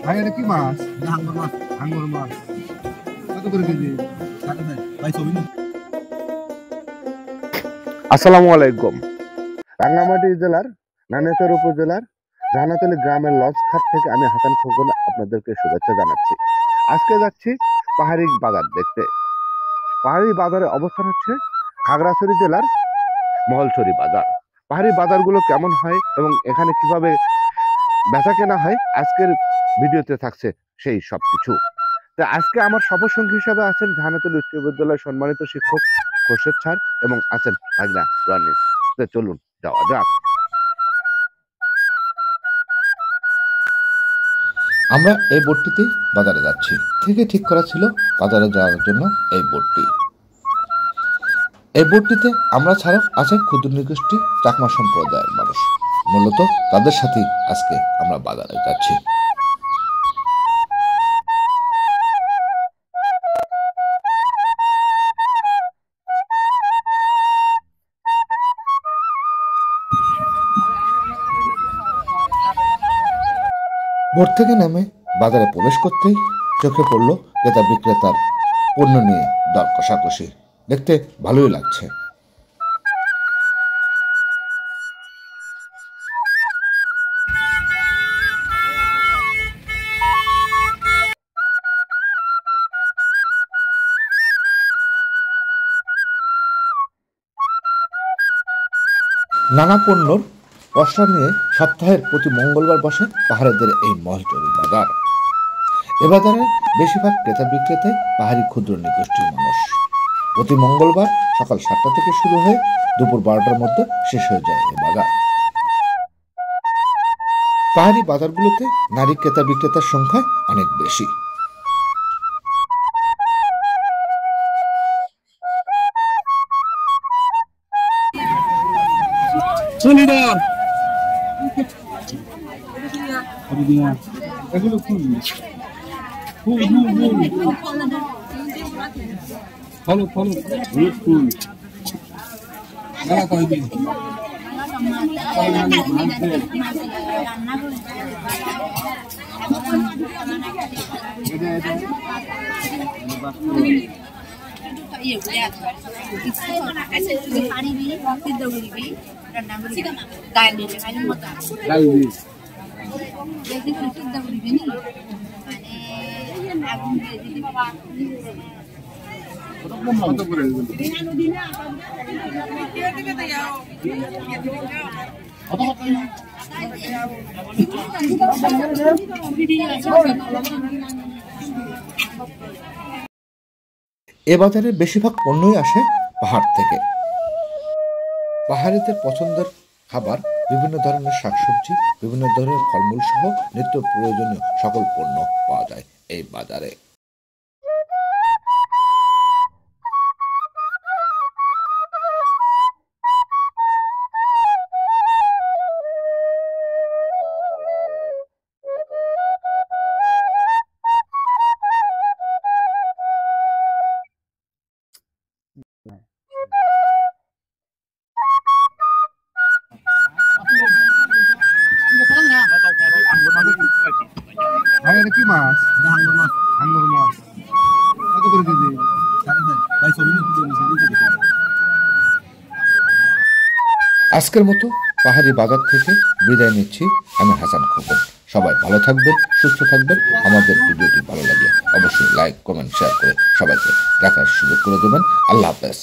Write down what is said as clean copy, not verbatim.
ভাই এটা কি মাছ? হাঙ্গর মাছ। হাঙ্গর মাছ কত করে কেজি? ভাই ছবি না। আসসালামু আলাইকুম। রাঙ্গামাটি জেলার নানিয়াচর উপজেলার জাহানাতলী গ্রামের লঞ্চ ঘাট থেকে আমি হাসান খোকন আপনাদেরকে শুভেচ্ছা জানাচ্ছি। আজকে যাচ্ছি পাহাড়ি বাজার দেখতে। পাহাড়ি বাজারে অবস্থান হচ্ছে খাগড়াছড়ি জেলার মহলছড়ি বাজার। পাহাড়ি বাজারগুলো কেমন হয় এবং এখানে কিভাবে বেচা কেনা হয় আজকের ভিডিওতে থাকছে সেই সব কিছু। তা আজকে আমার সফরসঙ্গী হিসাবে আছেন জাহানাতলী উচ্চ বিদ্যালয়ের সম্মানিত শিক্ষক খোরশেদ স্যার এবং আছেন ভাগনা রনি। চলুন যাওয়া যাক। আমরা এই বোটটিতেই বাজারে যাচ্ছি। থেকে ঠিক করা ছিল বাজারে যাওয়ার জন্য এই বোটটি। এই বোটটিতে আমরা ছাড়াও আছে ক্ষুদ্র নিগোষ্ঠী চাকমা সম্প্রদায়ের মানুষ। মূলত তাদের সাথেই আজকে আমরা বাজারে যাচ্ছি। বোট থেকে নেমে বাজারে প্রবেশ করতেই চোখে পড়ল ক্রেতা বিক্রেতার পণ্য নিয়ে দর কষাকষি। দেখতে ভালোই লাগছে। নানা পণ্যর পসরা নিয়ে সপ্তাহের প্রতি মঙ্গলবার বসে পাহাড়িদের এই মহলছড়ি বাজার। এ বাজারে বেশিরভাগ ক্রেতা বিক্রেতাই পাহাড়ি ক্ষুদ্র নিগোষ্ঠীর মানুষ। প্রতি মঙ্গলবার সকাল 7টা থেকে শুরু হয়ে দুপুর 12টার মধ্যে শেষ হয়ে যায় এই বাজার। পাহাড়ি বাজারগুলোতে নারী ক্রেতা বিক্রেতার সংখ্যা অনেক বেশি। এগুলো ফুল ফুল ফলো ফলো ফুল কয়দিন এ বাজারে বেশিরভাগ পণ্যই আসে পাহাড় থেকে। পাহাড়িদের পছন্দের খাবার, বিভিন্ন ধরনের শাকসবজি, বিভিন্ন ধরনের ফলমূল সহ নিত্য প্রয়োজনীয় সকল পণ্য পাওয়া যায় এই বাজারে। ভাই এটা কি মাছ? হাঙ্গর মাছ। হাঙ্গর মাছ কত করে কেজি? ভাই ছবি না। আজকের মতো পাহাড়ি বাজার থেকে বিদায় নিচ্ছি আমি হাসান খোকন। সবাই ভালো থাকবেন, সুস্থ থাকবেন। আমাদের ভিডিওটি ভালো লাগলে অবশ্যই লাইক, কমেন্ট, শেয়ার করে সবাইকে দেখার সুযোগ করে দেবেন। আল্লাহ হাফেজ।